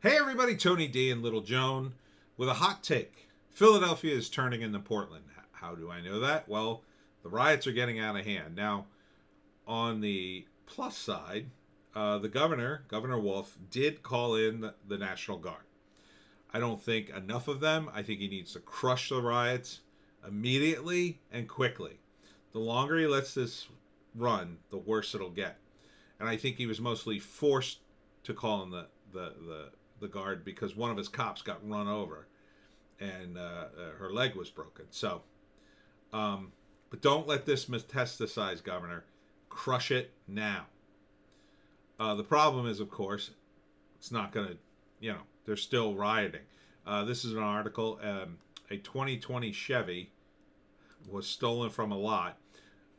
Hey everybody, Tony D and Little Joan with a hot take. Philadelphia is turning into Portland. How do I know that? Well, the riots are getting out of hand. Now, on the plus side, the Governor Wolf, did call in the National Guard. I don't think enough of them. I think he needs to crush the riots immediately and quickly. The longer he lets this run, the worse it'll get. And I think he was mostly forced to call in the guard because one of his cops got run over and her leg was broken. So, but don't let this metastasize, Governor. Crush it now. The problem is, of course, it's not going to, they're still rioting. This is an article. A 2020 Chevy was stolen from a lot.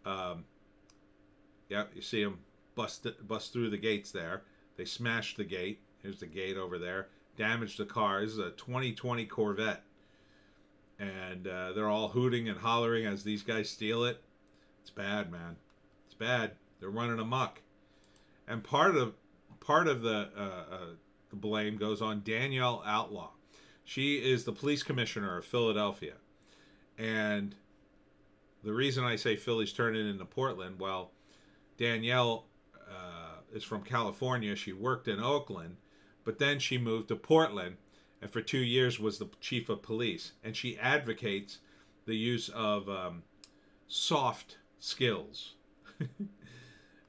Yeah, you see them bust through the gates there. They smashed the gate. Here's the gate over there. Damaged the car. This is a 2020 Corvette. And they're all hooting and hollering as these guys steal it. It's bad, man. It's bad. They're running amok. And part of the blame goes on Danielle Outlaw. She is the police commissioner of Philadelphia. And the reason I say Philly's turning into Portland, well, Danielle is from California. She worked in Oakland, but then she moved to Portland, and for 2 years was the chief of police. And she advocates the use of soft skills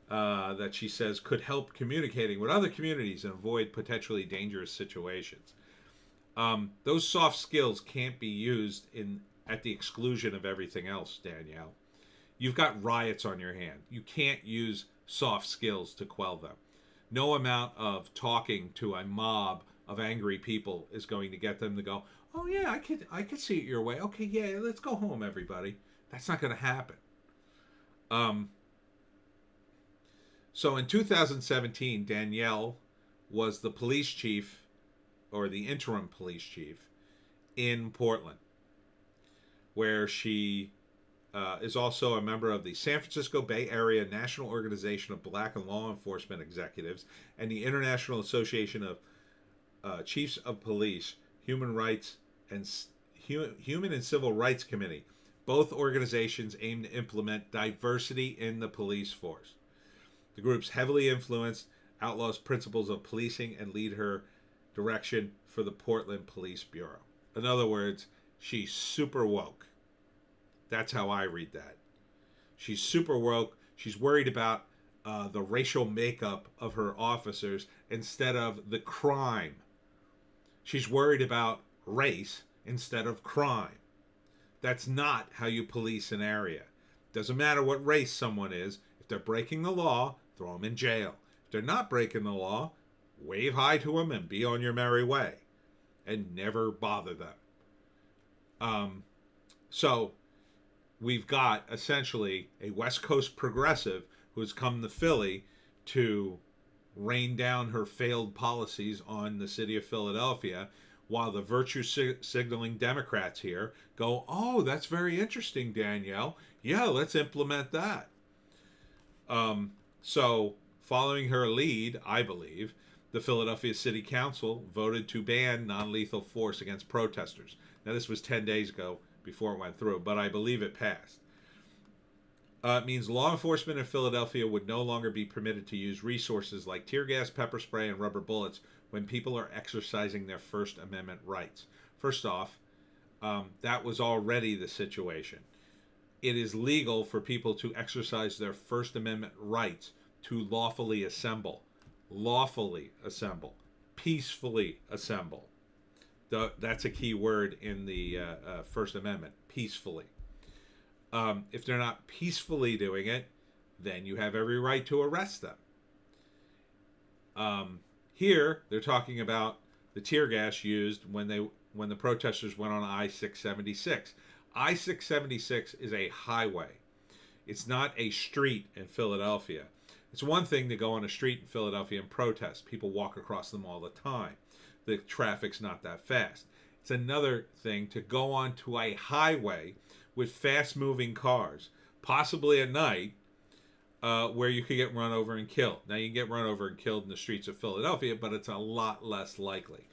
that she says could help communicating with other communities and avoid potentially dangerous situations. Those soft skills can't be used at the exclusion of everything else, Danielle. You've got riots on your hand. You can't use soft skills to quell them. No amount of talking to a mob of angry people is going to get them to go, oh yeah, I could see it your way. Okay, yeah, let's go home, everybody. That's not going to happen. So in 2017, Danielle was the police chief, or the interim police chief, in Portland, where she is also a member of the San Francisco Bay Area National Organization of Black and Law Enforcement Executives and the International Association of Chiefs of Police, Human Rights and Human and Civil Rights Committee. Both organizations aim to implement diversity in the police force. The groups heavily influenced Outlaw's principles of policing and lead her direction for the Portland Police Bureau. In other words, she's super woke. That's how I read that. She's super woke. She's worried about the racial makeup of her officers instead of the crime. She's worried about race instead of crime. That's not how you police an area. Doesn't matter what race someone is. If they're breaking the law, throw them in jail. If they're not breaking the law, wave hi to them and be on your merry way. And never bother them. So we've got essentially a West Coast progressive who's come to Philly to rain down her failed policies on the city of Philadelphia, while the virtue signaling Democrats here go, oh, that's very interesting, Danielle. Yeah, let's implement that. So following her lead, I believe, the Philadelphia City Council voted to ban non-lethal force against protesters. Now, this was 10 days ago before it went through, but I believe it passed. It means law enforcement in Philadelphia would no longer be permitted to use resources like tear gas, pepper spray, and rubber bullets when people are exercising their First Amendment rights. First off, that was already the situation. It is legal for people to exercise their First Amendment rights to lawfully assemble, peacefully assemble. That's a key word in the First Amendment, peacefully. If they're not peacefully doing it, then you have every right to arrest them. Here, they're talking about the tear gas used when the protesters went on I-676. I-676 is a highway. It's not a street in Philadelphia. It's one thing to go on a street in Philadelphia and protest. People walk across them all the time. The traffic's not that fast. It's another thing to go onto a highway with fast-moving cars, possibly at night, where you could get run over and killed. Now you can get run over and killed in the streets of Philadelphia, but it's a lot less likely.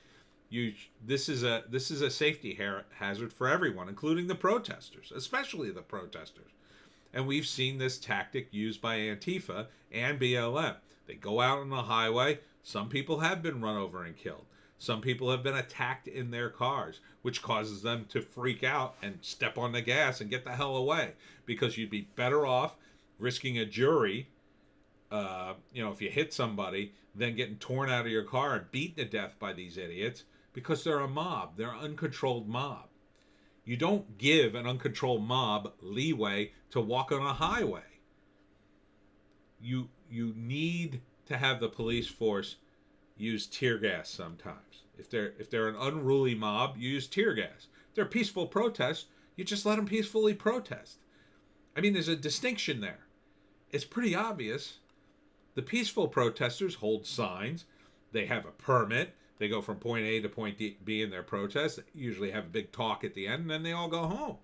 You this is a safety hazard for everyone, including the protesters, especially the protesters. And we've seen this tactic used by Antifa and BLM. They go out on the highway. Some people have been run over and killed. Some people have been attacked in their cars, which causes them to freak out and step on the gas and get the hell away, because you'd be better off risking a jury, if you hit somebody, than getting torn out of your car and beaten to death by these idiots, because they're a mob. They're an uncontrolled mob. You don't give an uncontrolled mob leeway to walk on a highway. You need to have the police force use tear gas sometimes. If they're an unruly mob, you use tear gas. If they're peaceful protests, you just let them peacefully protest. I mean, there's a distinction there. It's pretty obvious. The peaceful protesters hold signs. They have a permit. They go from point A to point B in their protest. They usually have a big talk at the end, and then they all go home.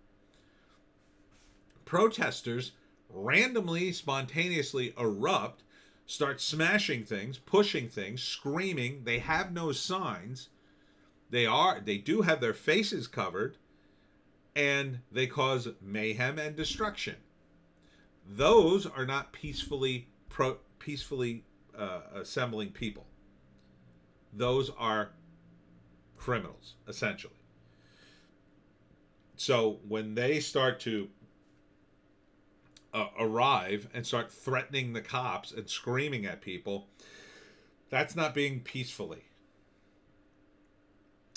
Protesters randomly, spontaneously erupt, start smashing things, pushing things, screaming. They have no signs. They do have their faces covered, and they cause mayhem and destruction. Those are not peacefully assembling people. Those are criminals, essentially. So when they start to arrive and start threatening the cops and screaming at people, that's not being peacefully.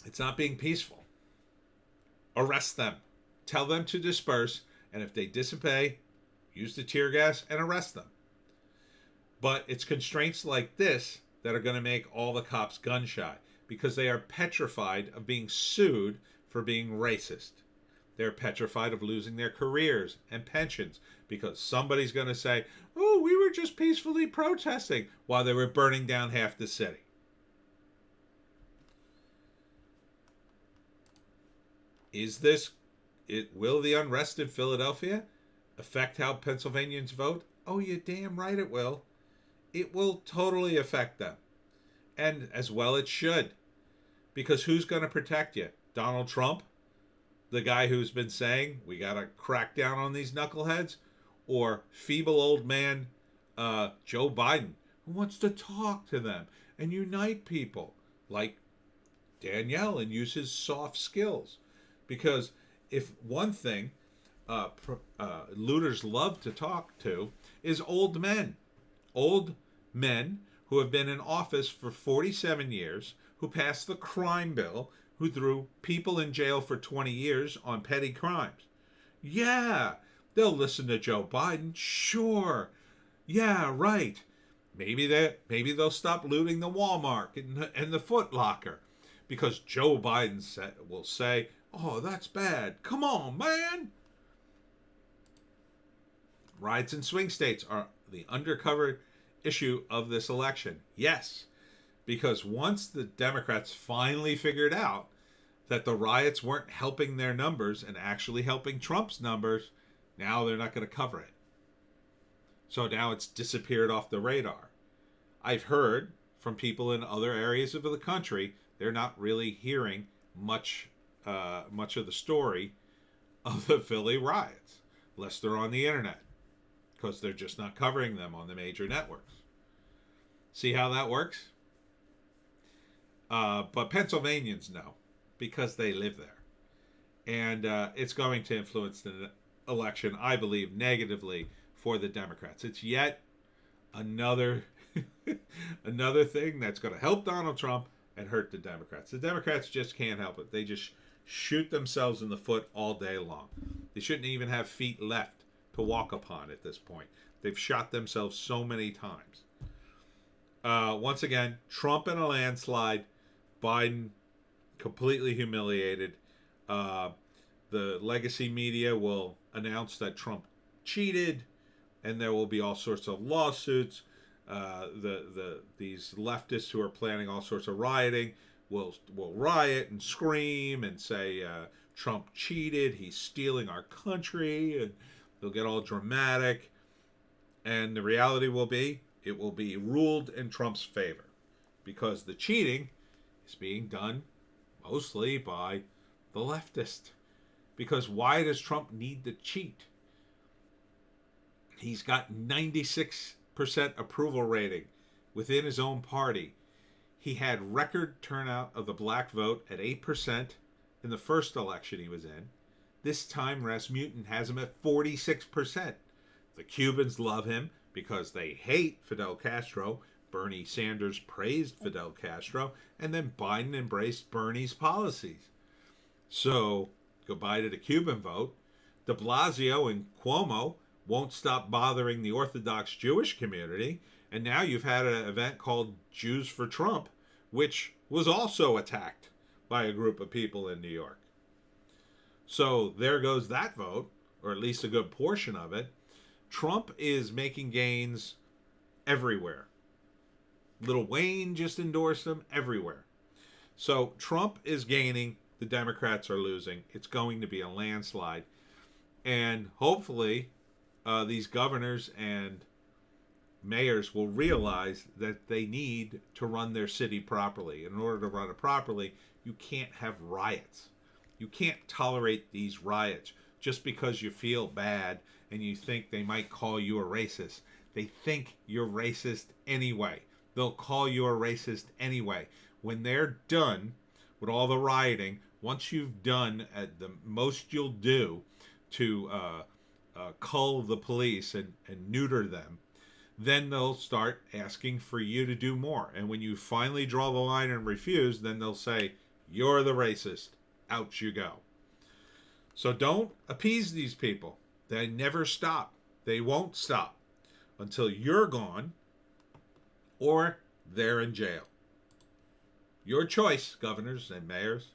It's not being peaceful. Arrest them. Tell them to disperse, and if they disobey, use the tear gas and arrest them. But it's constraints like this that are going to make all the cops gun shy, because they are petrified of being sued for being racist. They're petrified of losing their careers and pensions, because somebody's going to say, oh, we were just peacefully protesting while they were burning down half the city. Will the unrest in Philadelphia affect how Pennsylvanians vote? Oh, you're damn right it will. It will totally affect them. And as well it should. Because who's going to protect you? Donald Trump? The guy who's been saying we got to crack down on these knuckleheads? Or feeble old man Joe Biden, who wants to talk to them and unite people like Danielle and use his soft skills? Because if one thing looters love to talk to is old men. Old men who have been in office for 47 years, who passed the crime bill, who threw people in jail for 20 years on petty crimes. Yeah, they'll listen to Joe Biden. Sure. Yeah, right. Maybe they'll stop looting the Walmart and the Foot Locker, because Joe Biden will say, oh, that's bad. Come on, man. Riots in swing states are the undercover issue of this election. Yes, because once the Democrats finally figured out that the riots weren't helping their numbers and actually helping Trump's numbers, now they're not going to cover it. So now it's disappeared off the radar. I've heard from people in other areas of the country, they're not really hearing much of the story of the Philly riots, unless they're on the internet, because they're just not covering them on the major networks. See how that works? But Pennsylvanians know, because they live there. And it's going to influence the election, I believe, negatively for the Democrats. It's yet another thing that's going to help Donald Trump and hurt the Democrats. The Democrats just can't help it. They just shoot themselves in the foot all day long. They shouldn't even have feet left to walk upon at this point. They've shot themselves so many times. Once again, Trump in a landslide, Biden completely humiliated. The legacy media will announce that Trump cheated, and there will be all sorts of lawsuits. These leftists who are planning all sorts of rioting will riot and scream and say Trump cheated, he's stealing our country, and they'll get all dramatic. And the reality will be, it will be ruled in Trump's favor because the cheating is being done mostly by the leftist. Because why does Trump need to cheat? He's got 96% approval rating within his own party. He had record turnout of the black vote at 8% in the first election he was in. This time, Rasmussen has him at 46%. The Cubans love him because they hate Fidel Castro. Bernie Sanders praised Fidel Castro, and then Biden embraced Bernie's policies. So, goodbye to the Cuban vote. De Blasio and Cuomo won't stop bothering the Orthodox Jewish community, and now you've had an event called Jews for Trump, which was also attacked by a group of people in New York. So there goes that vote, or at least a good portion of it. Trump is making gains everywhere. Lil Wayne just endorsed him everywhere. So Trump is gaining, the Democrats are losing. It's going to be a landslide. And hopefully these governors and mayors will realize that they need to run their city properly. In order to run it properly, you can't have riots. You can't tolerate these riots just because you feel bad and you think they might call you a racist. They think you're racist anyway. They'll call you a racist anyway. When they're done with all the rioting, once you've done at the most you'll do to cull the police and neuter them, then they'll start asking for you to do more. And when you finally draw the line and refuse, then they'll say, you're the racist. Out you go. So don't appease these people. They never stop. They won't stop until you're gone or they're in jail. Your choice, governors and mayors.